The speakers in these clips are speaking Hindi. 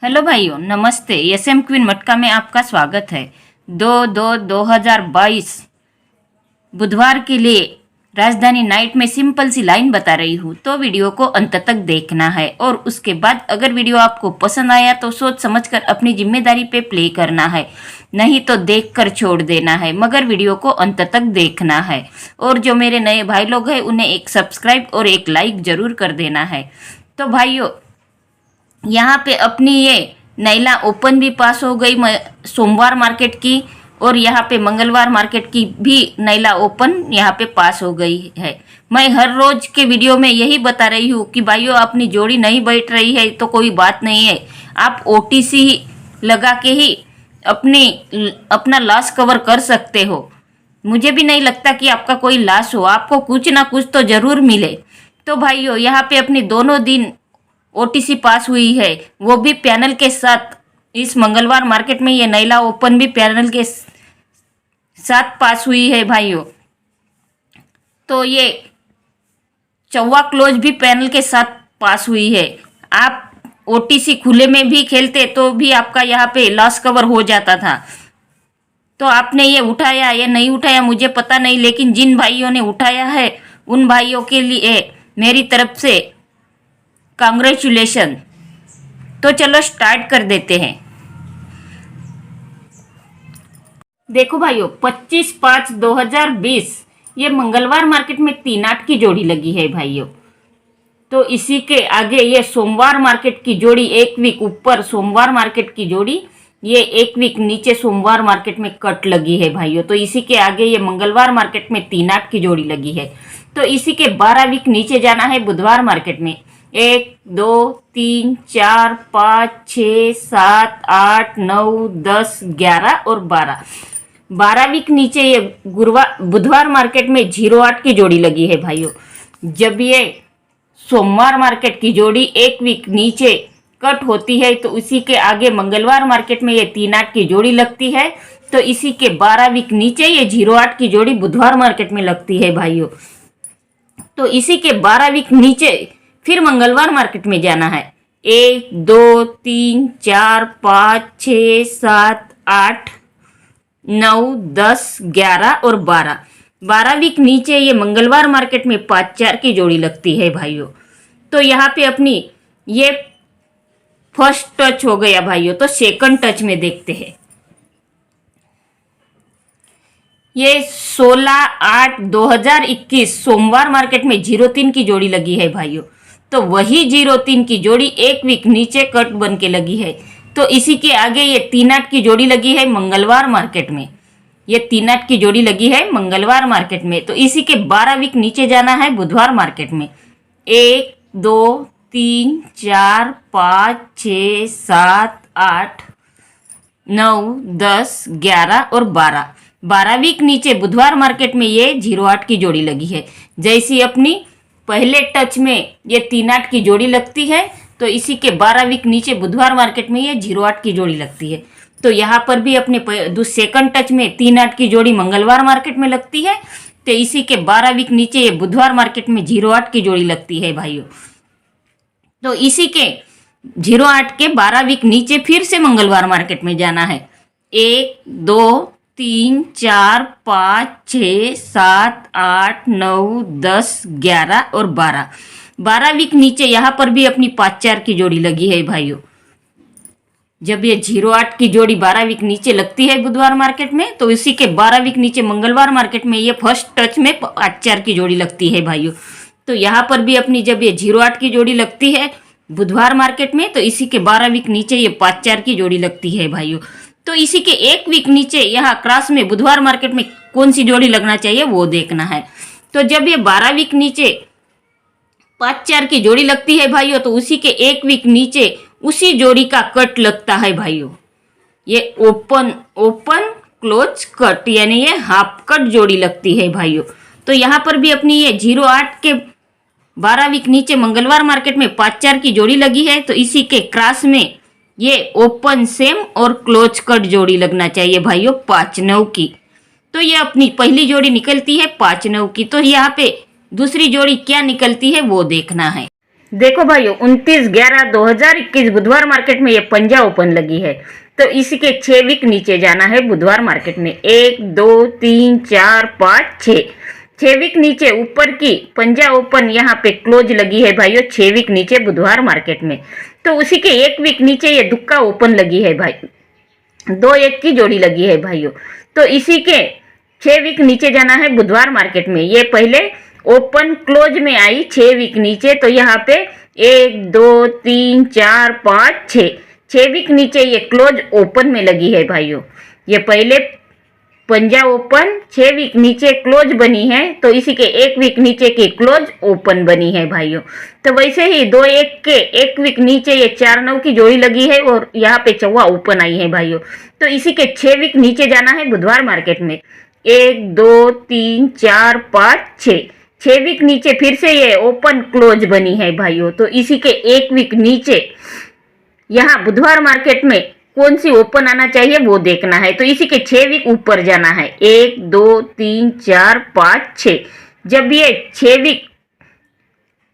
हेलो भाइयों, नमस्ते। एसएम क्वीन मटका में आपका स्वागत है। 2/2/2022 बुधवार के लिए राजधानी नाइट में सिंपल सी लाइन बता रही हूँ, तो वीडियो को अंत तक देखना है। और उसके बाद अगर वीडियो आपको पसंद आया तो सोच समझकर अपनी जिम्मेदारी पे प्ले करना है, नहीं तो देखकर छोड़ देना है, मगर वीडियो को अंत तक देखना है। और जो मेरे नए भाई लोग हैं उन्हें एक सब्सक्राइब और एक लाइक जरूर कर देना है। तो भाइयों, यहाँ पे अपनी ये नैला ओपन भी पास हो गई सोमवार मार्केट की, और यहाँ पे मंगलवार मार्केट की भी नैला ओपन यहाँ पे पास हो गई है। मैं हर रोज के वीडियो में यही बता रही हूँ कि भाइयों, अपनी जोड़ी नहीं बैठ रही है तो कोई बात नहीं है, आप ओटीसी लगा के ही अपना लॉस कवर कर सकते हो। मुझे भी नहीं लगता कि आपका कोई लॉस हो, आपको कुछ ना कुछ तो जरूर मिले। तो भाइयों, यहाँ पे अपनी दोनों दिन ओटीसी पास हुई है, वो भी पैनल के साथ। इस मंगलवार मार्केट में ये नैला ओपन भी पैनल के साथ पास हुई है भाइयों। तो ये चौवा क्लोज भी पैनल के साथ पास हुई है। आप ओटीसी खुले में भी खेलते तो भी आपका यहाँ पे लॉस कवर हो जाता था। तो आपने ये उठाया या नहीं उठाया मुझे पता नहीं, लेकिन जिन भाइयों ने उठाया है उन भाइयों के लिए मेरी तरफ से कांग्रेचुलेशन। तो चलो स्टार्ट कर देते हैं। देखो भाइयों, 25/5/2020 ये मंगलवार मार्केट में 3/8 की जोड़ी लगी है भाइयों। तो इसी के आगे ये सोमवार मार्केट की जोड़ी, एक वीक ऊपर सोमवार मार्केट की जोड़ी, ये एक वीक नीचे सोमवार मार्केट में कट लगी है भाइयों। तो इसी के आगे ये मंगलवार मार्केट में 3/8 की जोड़ी लगी है। तो इसी के 12 वीक नीचे जाना है बुधवार मार्केट में। 1 2 3 4 5 6 7 8 9 10 11 और 12 वीक नीचे ये बुधवार मार्केट में 0/8 की जोड़ी लगी है भाइयों। जब ये सोमवार मार्केट की जोड़ी एक वीक नीचे कट होती है तो इसी के आगे मंगलवार मार्केट में ये 3/8 की जोड़ी लगती है। तो इसी के 12 वीक नीचे ये 0/8 की जोड़ी बुधवार मार्केट में लगती है भाइयों। तो इसी के 12 वीक नीचे फिर मंगलवार मार्केट में जाना है। 1 2 3 4 5 6 7 8 9 10 11 और 12 वीक नीचे ये मंगलवार मार्केट में 5/4 की जोड़ी लगती है भाइयों। तो यहाँ पे अपनी ये फर्स्ट टच हो गया भाइयों। तो सेकंड टच में देखते हैं। ये 16/8/2021 सोमवार मार्केट में 0/3 की जोड़ी लगी है भाइयों। तो वही 0/3 की जोड़ी एक वीक नीचे कट बन के लगी है। तो इसी के आगे ये 3/8 की जोड़ी लगी है मंगलवार मार्केट में। ये 3/8 की जोड़ी लगी है मंगलवार मार्केट में। तो इसी के 12 वीक नीचे जाना है बुधवार मार्केट में। 1 2 3 4 5 6 7 8 9 10 11 और 12 वीक नीचे बुधवार मार्केट में ये 0/8 की जोड़ी लगी है। जैसी अपनी पहले टच में ये 3/8 की जोड़ी लगती है, तो इसी के 12 वीक नीचे बुधवार मार्केट में ये 0/8 की जोड़ी लगती है। तो यहाँ पर भी अपने सेकंड टच में 3/8 की जोड़ी मंगलवार मार्केट में लगती है। तो इसी के 12 वीक नीचे ये बुधवार मार्केट में 0/8 की जोड़ी लगती है भाइयों। तो इसी के 0/8 के 12 वीक नीचे फिर से मंगलवार मार्केट में जाना है। 1 2 3 4 5 6 7 8 9 10 11 और 12 वीक नीचे यहाँ पर भी अपनी 5/4 की जोड़ी लगी है भाइयों। जब ये 0/8 की जोड़ी 12 वीक नीचे लगती है बुधवार मार्केट में, तो इसी के 12 वीक नीचे मंगलवार मार्केट में ये फर्स्ट टच में 5/4 की जोड़ी लगती है भाइयों। तो यहाँ पर भी अपनी जब ये 0/8 की जोड़ी लगती है बुधवार मार्केट में, तो इसी के 12 वीक नीचे ये 5/4 की जोड़ी लगती है भाइयों। तो इसी के एक वीक नीचे यहाँ क्रॉस में बुधवार मार्केट में कौन सी जोड़ी लगना चाहिए वो देखना है। तो जब ये 12 वीक नीचे 5/4 की जोड़ी लगती है भाइयों, तो उसी के एक वीक नीचे उसी जोड़ी का कट लगता है भाइयों। ये ओपन क्लोज कट, यानी ये हाफ कट जोड़ी लगती है भाइयों। तो यहाँ पर भी अपनी ये 0/8 के 12 वीक नीचे मंगलवार मार्केट में 5/4 की जोड़ी लगी है। तो इसी के क्रॉस में ये ओपन सेम और क्लोज कट जोड़ी लगना चाहिए भाइयों 5/9 की। तो ये अपनी पहली जोड़ी निकलती है 5/9 की। तो यहाँ पे दूसरी जोड़ी क्या निकलती है वो देखना है। देखो भाइयों 29/11/2021 बुधवार मार्केट में ये पंजा ओपन लगी है। तो इसी के 6 वीक नीचे जाना है बुधवार मार्केट में। 1 2 3 4 5 6 6 वीक नीचे ऊपर की पंजा ओपन यहाँ पे क्लोज लगी है भाइयों 6 वीक नीचे बुधवार मार्केट में। तो उसी के 1 वीक नीचे ये दुक्का ओपन लगी है भाई, 2-1 की जोड़ी लगी है भाइयों। तो इसी के 6 वीक नीचे जाना है बुधवार मार्केट में। ये पहले ओपन क्लोज में आई 6 वीक नीचे, तो यहाँ पे 1 2 3 4 5 6 वीक नीचे ये क्लोज ओपन में लगी है भाइयों। ये पहले पंजा ओपन 6 वीक नीचे क्लोज बनी है, तो इसी के 1 वीक नीचे की क्लोज ओपन बनी है भाइयों। तो वैसे ही 2-1 के 1 वीक नीचे ये 4-9 की जोड़ी लगी है और यहाँ पे चौवा ओपन आई है भाइयों। तो इसी के 6 वीक नीचे जाना है बुधवार मार्केट में। 1 2 3 4 5 6 वीक नीचे फिर से ये ओपन क्लोज बनी है भाइयों। तो इसी के 1 वीक नीचे यहाँ बुधवार मार्केट में कौन सी ओपन आना चाहिए वो देखना है। तो इसी के 6 वीक ऊपर जाना है। 1 2 3 4 5 6 जब ये 6 वीक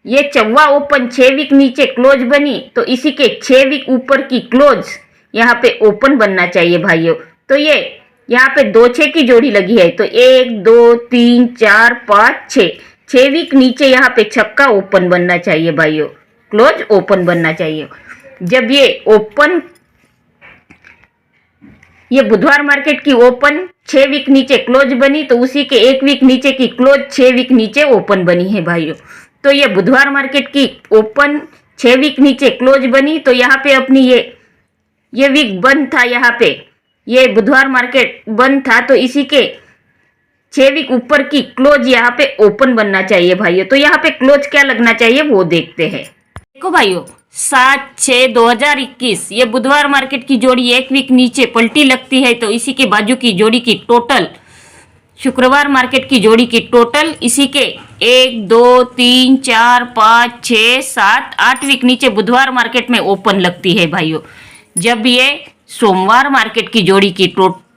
ये चौवा ओपन 6 वीक नीचे क्लोज बनी, तो इसी के 6 वीक ऊपर की क्लोज यहाँ पे ओपन बनना चाहिए भाइयों। तो ये यहाँ पे 2-6 की जोड़ी लगी है। तो 1 2 3 4 5 6 वीक नीचे यहाँ पे छक्का ओपन बनना चाहिए भाइयों, क्लोज ओपन बनना चाहिए। जब ये ओपन ये बुधवार मार्केट की ओपन 6 वीक नीचे क्लोज बनी, तो उसी के 1 वीक नीचे की क्लोज 6 वीक नीचे ओपन बनी है भाइयों। तो ये बुधवार मार्केट की ओपन 6 वीक नीचे क्लोज बनी, तो यहाँ पे अपनी ये वीक बंद था, यहाँ पे ये बुधवार मार्केट बंद था, तो इसी के 6 वीक ऊपर की क्लोज यहाँ पे ओपन बनना चाहिए भाइयों। तो यहाँ पे क्लोज क्या लगना चाहिए वो देखते हैं। देखो भाइयों 7/6/2021 ये बुधवार मार्केट की जोड़ी 1 वीक नीचे पलटी लगती है, तो इसी के बाजू की जोड़ी की टोटल शुक्रवार मार्केट की जोड़ी की टोटल इसी के 1 2 3 4 5 6 7 8 वीक नीचे बुधवार मार्केट में ओपन लगती है भाइयों। जब ये सोमवार मार्केट की जोड़ी की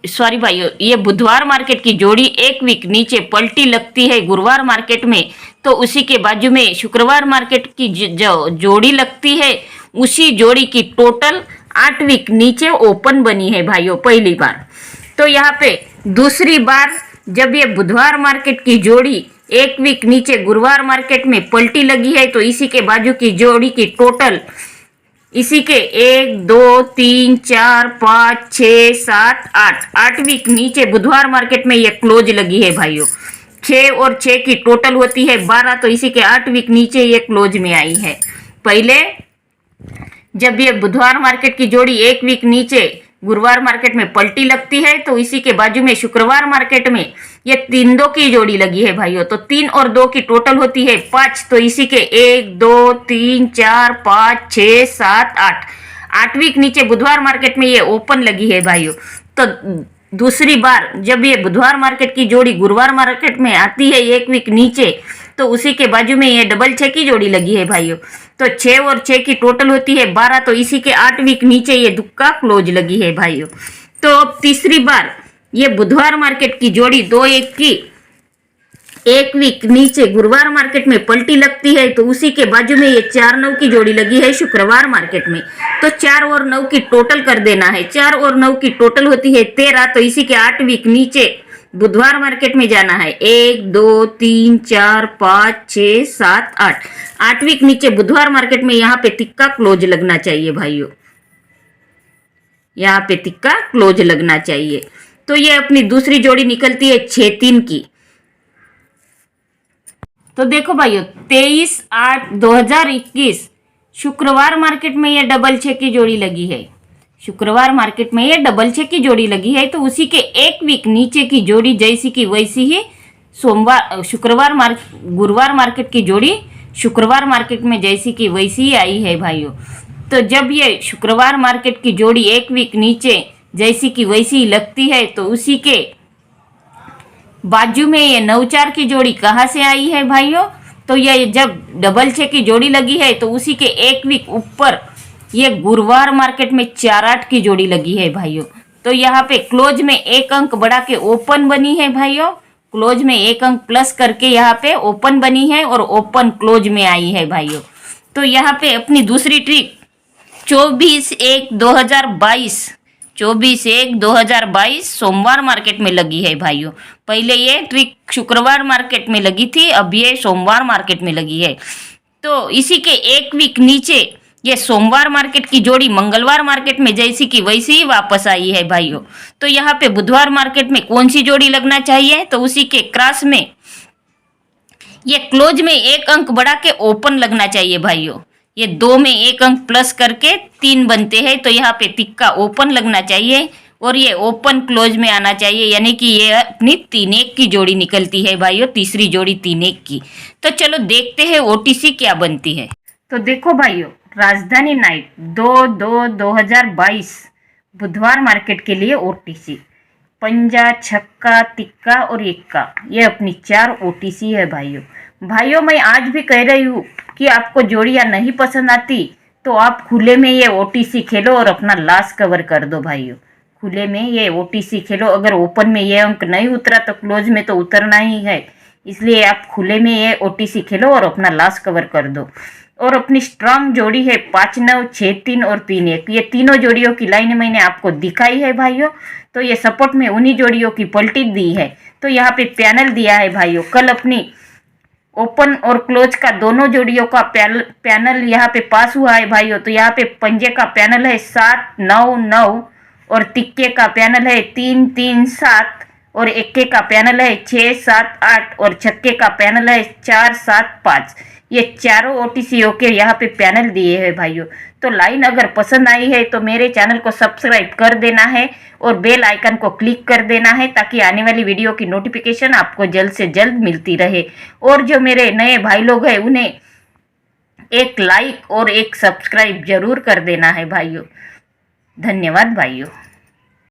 सॉरी भाइयों ये बुधवार मार्केट की जोड़ी 1 वीक नीचे पलटी लगती है गुरुवार मार्केट में, तो उसी के बाजू में शुक्रवार मार्केट की जो जोड़ी लगती है उसी जोड़ी की टोटल 8 वीक नीचे ओपन बनी है भाइयों पहली बार। तो यहाँ पे दूसरी बार जब ये बुधवार मार्केट की जोड़ी 1 वीक नीचे गुरुवार मार्केट में पलटी लगी है, तो इसी के बाजू की जोड़ी की टोटल इसी के 1 2 3 4 5 6 7 8 वीक नीचे बुधवार मार्केट में ये क्लोज लगी है भाइयों। 6 और 6 की टोटल होती है 12, तो इसी के 8 वीक नीचे ये क्लोज में आई है। पहले जब ये बुधवार मार्केट की जोड़ी 1 वीक नीचे गुरुवार मार्केट में पलटी लगती है, तो इसी के बाजू में शुक्रवार मार्केट में ये 3-2 की जोड़ी लगी है भाइयों। तो 3 और 2 की टोटल होती है 5, तो इसी के 1 2 3 4 5 6 7 8 वीक नीचे बुधवार मार्केट में ये ओपन लगी है भाइयों। तो दूसरी बार जब ये बुधवार मार्केट की जोड़ी गुरुवार मार्केट में आती है 1 वीक नीचे, तो उसी के बाजू में ये 6 की जोड़ी लगी है भाइयों। तो 6 और 6 की टोटल होती है 12, तो इसी के 8 वीक नीचे ये दुक्का क्लोज लगी है भाइयों। तो अब तीसरी बार ये बुधवार मार्केट की जोड़ी 2-1 की 1 वीक नीचे गुरुवार मार्केट में पलटी लगती है, तो उसी के बाजू में ये 4-9 की जोड़ी लगी है शुक्रवार मार्केट में। तो 4 और 9 की टोटल कर देना है। 4 और 9 की टोटल होती है 13, तो इसी के 8 वीक नीचे बुधवार मार्केट में जाना है। 1 2 3 4 5 6 7 8 वीक नीचे बुधवार मार्केट में यहाँ पे तिक्का क्लोज लगना चाहिए भाइयों, यहाँ पे तिक्का क्लोज लगना चाहिए। तो ये अपनी दूसरी जोड़ी निकलती है 6-3 की। तो देखो भाइयों 23/8/2021 शुक्रवार मार्केट में ये 6 की जोड़ी लगी है। शुक्रवार मार्केट में ये 6 की जोड़ी लगी है, तो उसी के 1 वीक नीचे की जोड़ी जैसी की वैसी ही गुरुवार मार्केट की जोड़ी शुक्रवार मार्केट में जैसी की वैसी ही आई है भाइयों। तो जब ये शुक्रवार मार्केट की जोड़ी 1 वीक नीचे जैसी की वैसी लगती है, तो उसी के बाजू में ये 9-4 की जोड़ी कहाँ से आई है भाइयों। तो ये जब 6 की जोड़ी लगी है, तो उसी के 1 वीक ऊपर ये गुरुवार मार्केट में 4-8 की जोड़ी लगी है भाइयों। तो यहाँ पे क्लोज में 1 अंक बढ़ा के ओपन बनी है भाइयों, क्लोज में 1 अंक प्लस करके यहाँ पे ओपन बनी है और ओपन क्लोज में आई है भाइयों। तो यहाँ पे अपनी दूसरी ट्रिक 24/1/2022 सोमवार मार्केट में लगी है भाइयों। पहले ये ट्रिक शुक्रवार मार्केट में लगी थी, अब ये सोमवार मार्केट में लगी है। तो इसी के एक वीक नीचे ये सोमवार मार्केट की जोड़ी मंगलवार मार्केट में जैसी की वैसी ही वापस आई है भाइयों। तो यहाँ पे बुधवार मार्केट में कौन सी जोड़ी लगना चाहिए, तो उसी के क्रॉस में ये क्लोज में एक अंक बढ़ा के ओपन लगना चाहिए भाइयों। ये 2 में एक अंक प्लस करके 3 बनते हैं, तो यहाँ पे तिक्का ओपन लगना चाहिए और ये ओपन क्लोज में आना चाहिए, यानी कि ये अपनी 3-1 की जोड़ी निकलती है भाइयों, तीसरी जोड़ी 3-1 की। तो चलो देखते हैं ओटीसी क्या बनती है। तो देखो भाइयों, राजधानी नाइट 2/2/2022 बुधवार मार्केट के लिए ओटीसी पंजा, छक्का, तिक्का और एक्का, ये अपनी 4 ओटीसी है भाइयों। भाइयों मैं आज भी कह रही हूँ कि आपको जोड़ियाँ नहीं पसंद आती तो आप खुले में ये ओटीसी खेलो और अपना लॉस कवर कर दो भाइयों। खुले में ये ओटीसी खेलो, अगर ओपन में ये अंक नहीं उतरा तो क्लोज में तो उतरना ही है, इसलिए आप खुले में ये ओटीसी खेलो और अपना लॉस कवर कर दो। और अपनी स्ट्रांग जोड़ी है 5-9, 6-3 और 3-1, ये तीनों जोड़ियों की लाइन मैंने आपको दिखाई है भाइयों। तो ये सपोर्ट में उन्हीं जोड़ियों की पलटी दी है। तो यहाँ पे पैनल दिया है भाइयों, कल अपनी ओपन और क्लोज का दोनों जोड़ियों का पैनल यहाँ पे पास हुआ है भाइयों। तो यहाँ पे पंजे का पैनल है 7-9-9 और तिक्के का पैनल है 3-3-7 और एक्के का पैनल है 6-7-8 और छक्के का पैनल है 4-7-5। ये चारों ओटीसीओ के यहाँ पे पैनल दिए हैं भाइयों। तो लाइन अगर पसंद आई है तो मेरे चैनल को सब्सक्राइब कर देना है और बेल आइकन को क्लिक कर देना है, ताकि आने वाली वीडियो की नोटिफिकेशन आपको जल्द से जल्द मिलती रहे। और जो मेरे नए भाई लोग हैं उन्हें एक लाइक और एक सब्सक्राइब जरूर कर देना है भाइयों। धन्यवाद भाइयों।